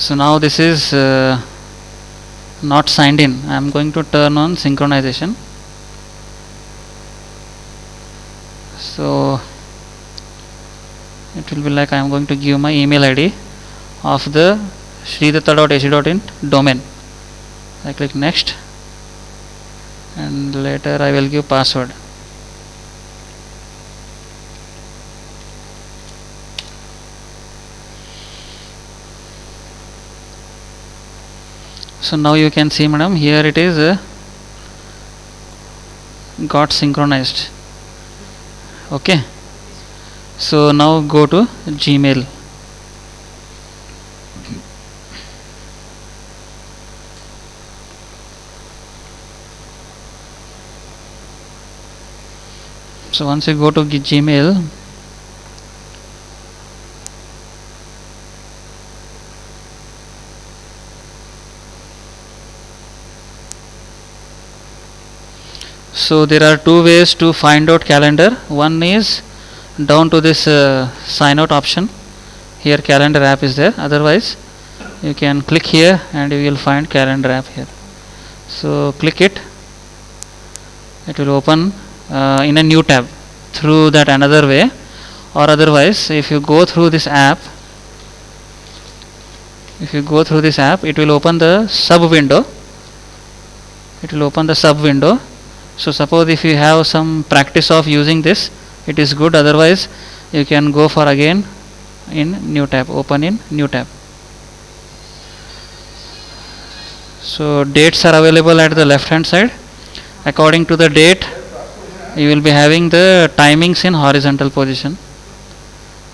So now this is not signed in. I am going to turn on synchronization. So it will be like I am going to give my email ID of the sridatta.ac.in domain. I click next, and later I will give password. So now you can see, madam, here it is got synchronized. Okay, so now go to Gmail. So once you go to Gmail, so there are two ways to find out calendar. One is down to this sign out option. Here calendar app is there. Otherwise you can click here and you will find calendar app here. So click it. It will open in a new tab through that another way, or otherwise if you go through this app, it will open the sub window. So suppose if you have some practice of using this, it is good. Otherwise you can go for again in new tab, open in new tab. So dates are available at the left hand side. According to the date, you will be having the timings in horizontal position.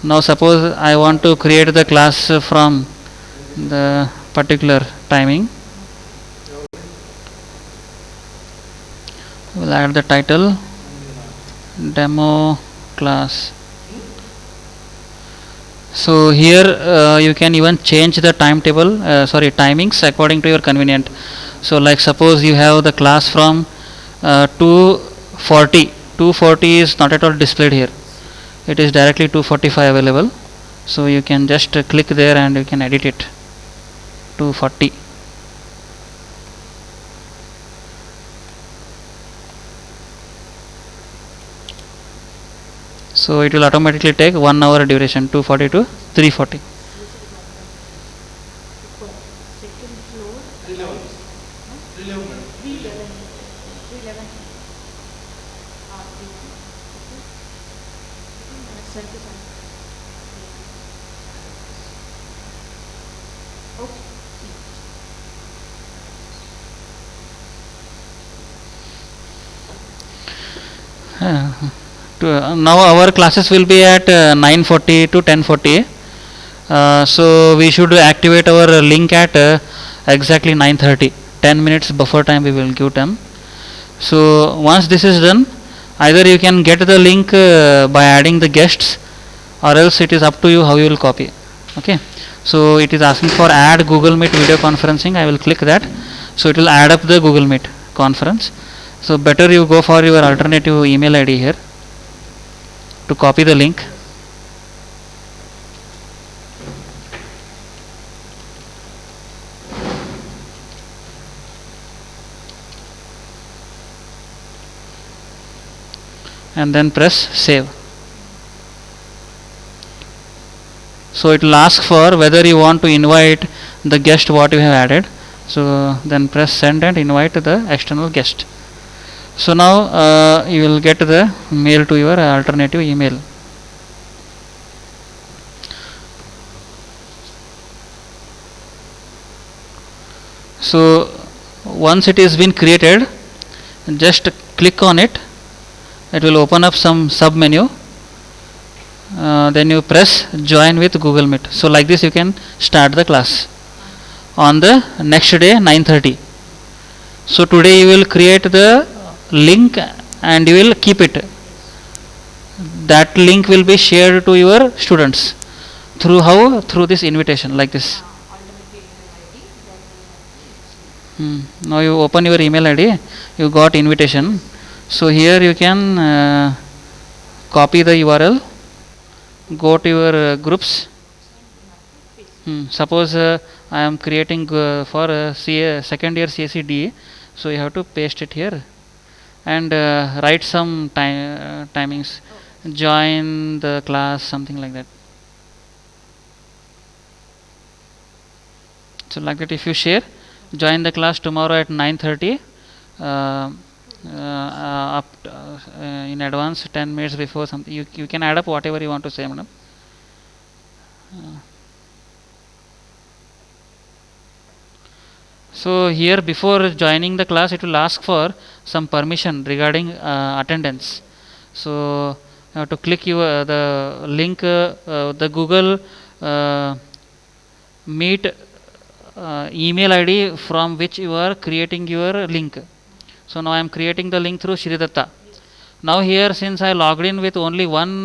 Now suppose I want to create the class from the particular timing. We'll add the title demo class. So here you can even change the timetable, timings according to your convenient. So like suppose you have the class from 240 is not at all displayed here. It is directly 245 available. So you can just click there and you can edit it 240. So it will automatically take 1 hour duration, 240 to 340. Now our classes will be at 9:40 to 10:40. So we should activate our link at exactly 9:30. 10 minutes buffer time we will give them. So once this is done, either you can get the link by adding the guests, or else it is up to you how you will copy. Okay. So it is asking for add Google Meet video conferencing. I will click that. So it will add up the Google Meet conference. So better you go for your alternative email ID here to copy the link. And then press save. So it will ask for whether you want to invite the guest what you have added. So then press send and invite the external guest. So now you will get the mail to your alternative email. So once it is been created, just click on it. It will open up some sub menu. Then you press join with Google Meet. So like this you can start the class on the next day 9:30. So today you will create the link and you will keep it. That link will be shared to your students through how? Through this invitation, like this. Now you open your email ID, you got invitation. So here you can copy the URL, go to your groups. Suppose I am creating for second year CSE, so you have to paste it here and write some timings. Join the class, something like that. So like that, if you share, join the class tomorrow at 9:30. Up in advance 10 minutes before something, you can add up whatever you want to say, madam. So here, before joining the class, it will ask for some permission regarding attendance. So you have to click your the link, the Google Meet email ID from which you are creating your link. So now I am creating the link through Shridatta. Now here, since I logged in with only one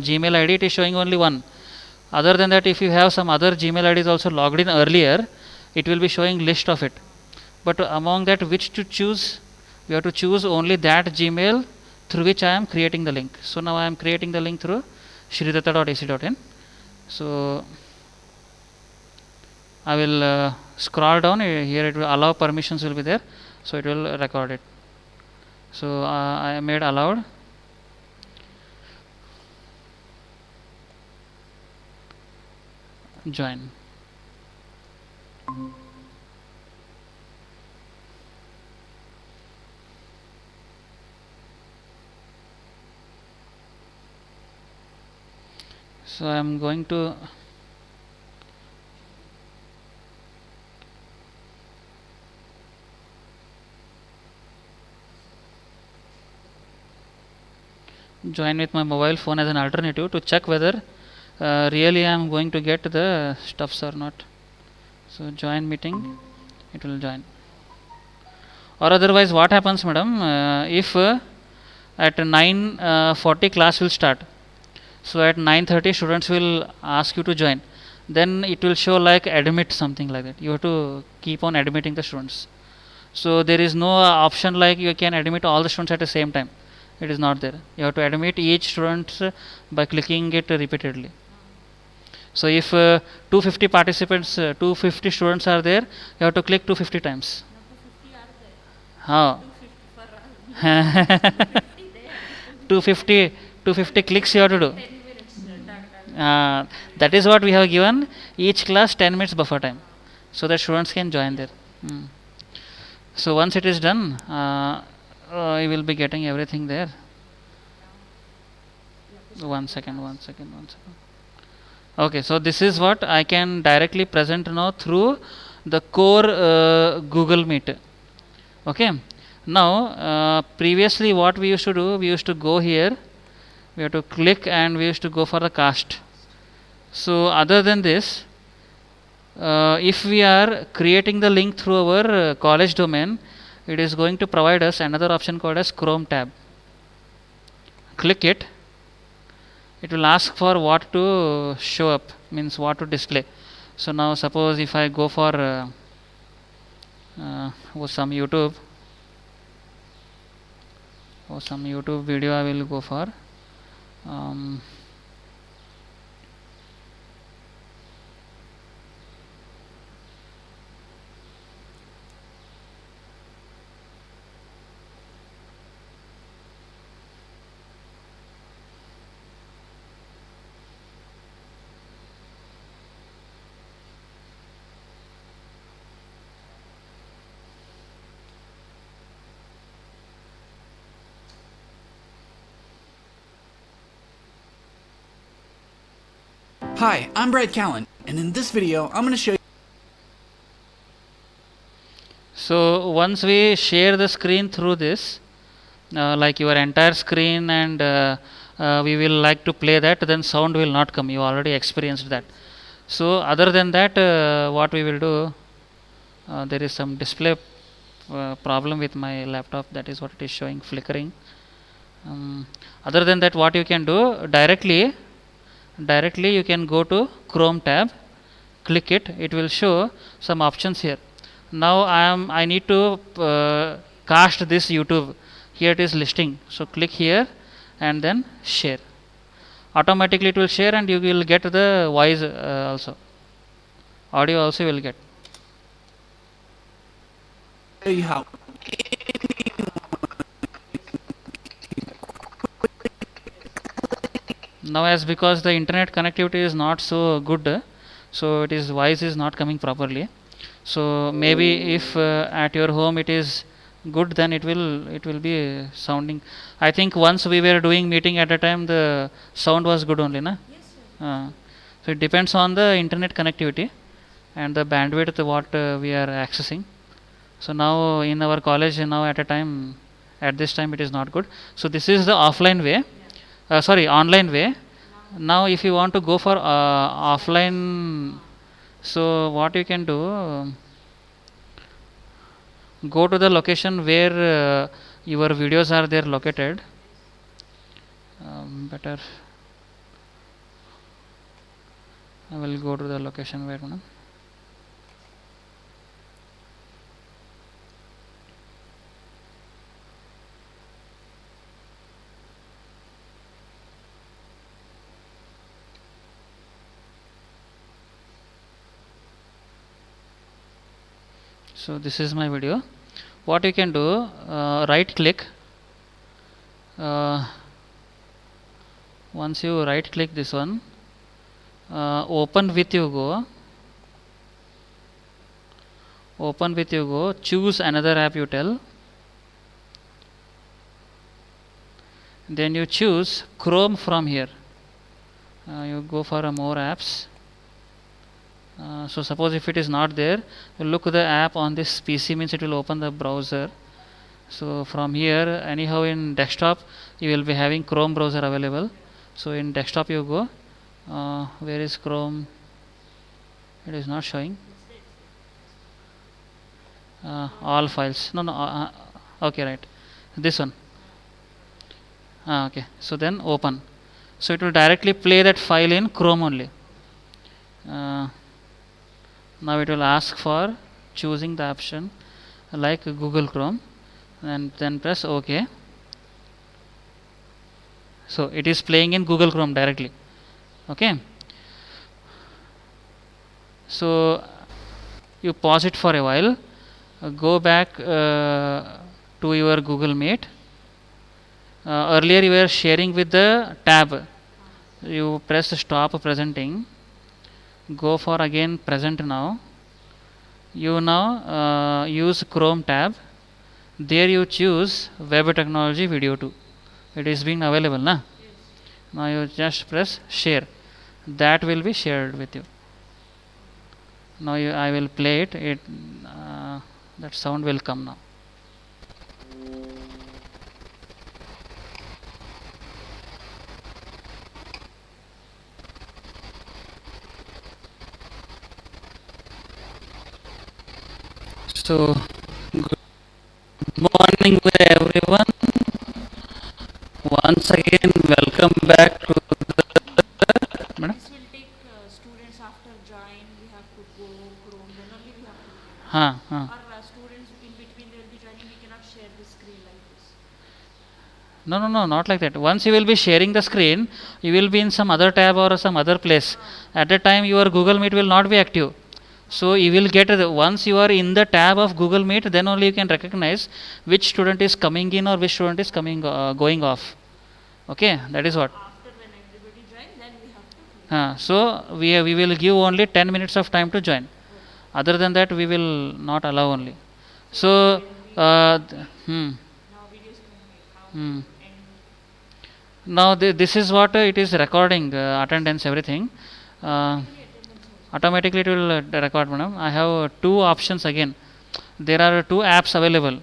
Gmail ID, it is showing only one. Other than that, if you have some other Gmail IDs also logged in earlier, it will be showing list of it. But among that, which to choose, we have to choose only that Gmail through which I am creating the link. So now I am creating the link through shridatta.ac.in. So I will scroll down here, it will allow permissions will be there, so it will record it. So I made allowed. Join. So I am going to join with my mobile phone as an alternative to check whether really I am going to get the stuffs or not. So join meeting, it will join. Or otherwise, what happens, madam, if at 9:40 class will start, so at 9:30 students will ask you to join, then it will show like admit, something like that. You have to keep on admitting the students. So there is no option like you can admit all the students at the same time. It is not there. You have to admit each student by clicking it repeatedly. So if 250 participants, 250 students are there, you have to click 250 times. How? 250 250 clicks you have to do. That is what we have given, each class 10 minutes buffer time, so that students can join there. So once it is done, you will be getting everything there. One second. Okay, so this is what I can directly present now through the core Google Meet. Okay, now previously what we used to do, we used to go here, we have to click and we used to go for the cast. So other than this, if we are creating the link through our college domain, it is going to provide us another option called as Chrome tab. Click it, it will ask for what to show up, means what to display. So now suppose if I go for some YouTube video, I will go for Hi, I'm Brad Callen, and in this video, I'm going to show you. So once we share the screen through this, like your entire screen, and we will like to play that, then sound will not come. You already experienced that. So other than that, what we will do, there is some display problem with my laptop, that is what it is showing, flickering. Other than that, what you can do, directly you can go to Chrome tab, click it, it will show some options here. Now I need to cast this YouTube. Here it is listing, so click here and then share. Automatically it will share, and you will get the voice also, audio also will get. you how now, as because the internet connectivity is not so good, so it is voice is not coming properly. So maybe if at your home it is good, then it will be sounding. I think once we were doing meeting at a time, the sound was good only, na? So it depends on the internet connectivity and the bandwidth what we are accessing. So now in our college, now at a time, at this time it is not good. So this is the offline way, sorry, online way. Now if you want to go for offline, so what you can do, go to the location where your videos are there located. Better I will go to the location where, madam. So this is my video. What you can do, right click, once you right click this one, open with you go, choose another app you tell, then you choose Chrome from here. You go for more apps. So suppose if it is not there, you look the app on this PC, means it will open the browser. So from here, anyhow in desktop you will be having Chrome browser available. So in desktop you go, where is Chrome? It is not showing. All files, no, okay, right, this one. Okay, so then open, so it will directly play that file in Chrome only. Now it will ask for choosing the option like Google Chrome, and then press OK. So it is playing in Google Chrome directly. Okay, so you pause it for a while, go back to your Google Meet. Earlier you were sharing with the tab, you press stop presenting, go for again present. Now you now use Chrome tab, there you choose web technology video 2, it is being available, na? Now you just press share, that will be shared with you. Now I will play it, that sound will come now. So good morning everyone, once again welcome back to madam. This will take students after join, we have to go Chrome, then only we have to do. Huh. Or students in between they will be joining, we cannot share the screen like this. No, not like that. Once you will be sharing the screen, you will be in some other tab or some other place. At that time your Google Meet will not be active. So you will get, once you are in the tab of Google Meet, then only you can recognize which student is coming in or which student is going off. Okay, that is what. After when everybody join, then we have to do. So we will give only 10 minutes of time to join. Other than that we will not allow only. So Now videos can make how hmm. and Now this is what it is recording, attendance, everything. Automatically it will record, madam. I have two options again. There are two apps available.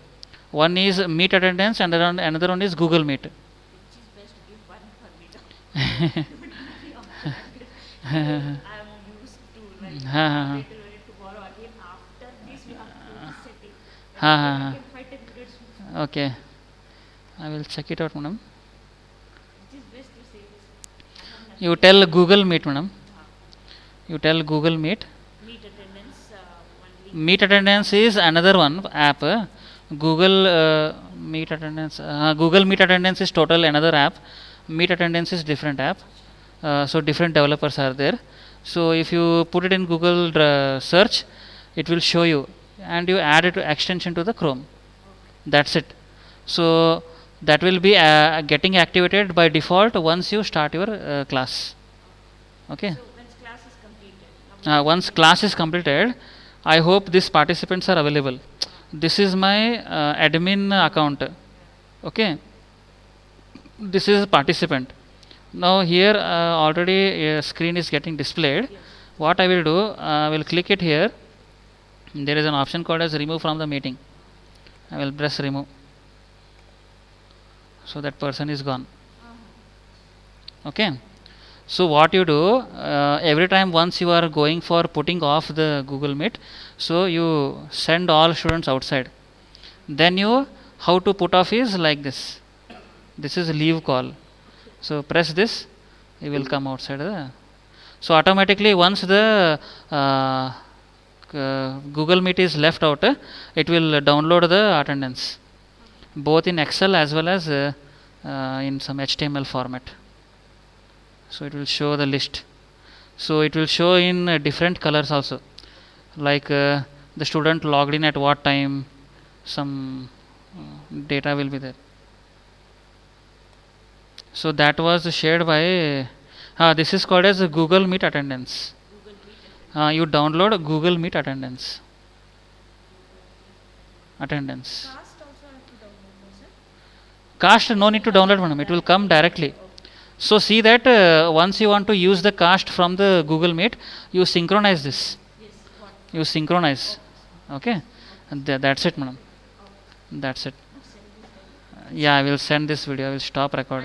One is Meet attendance and another one is Google Meet. which is best to give one for me. I am used to like Ha, later when to borrow again after this we have to set it. ha. 5-10 minutes Okay, I will check it out, madam. which is best to say this. You tell Google Meet, madam. You tell Google Meet. Meet attendance one link. Meet attendance is another one app. Google Meet attendance. Google Meet attendance is total another app. Meet attendance is different app. So different developers are there. So if you put it in Google search, it will show you and you add it extension to the Chrome. That's it. So that will be getting activated by default once you start your class. Okay. So once class is completed, now Once class is completed, I hope these participants are available. This is my admin account. Okay. This is participant. Now here already a screen is getting displayed. What I will do, I will click it here. There is an option called as remove from the meeting. I will press remove. So that person is gone. Okay. So what you do, every time once you are going for putting off the Google Meet, so you send all students outside. Then you, how to put off is like this. This is leave call. So press this, you will come outside the. So automatically once the Google Meet is left out, it will download the attendance, both in Excel as well as in some HTML format. So it will show the list. So it will show in different colors also, like the student logged in at what time, some data will be there. So that was shared by this is called as a Google Meet attendance. You download Google Meet attendance. Attendance. cast also have to download, no, sir? Cast no need to download, madam. It will come directly. So see that once you want to use the cast from the Google Meet, you synchronize this. Yes, what? You synchronize. Okay. And that's it, madam. That's it. Yeah, I will send this video. I will stop recording.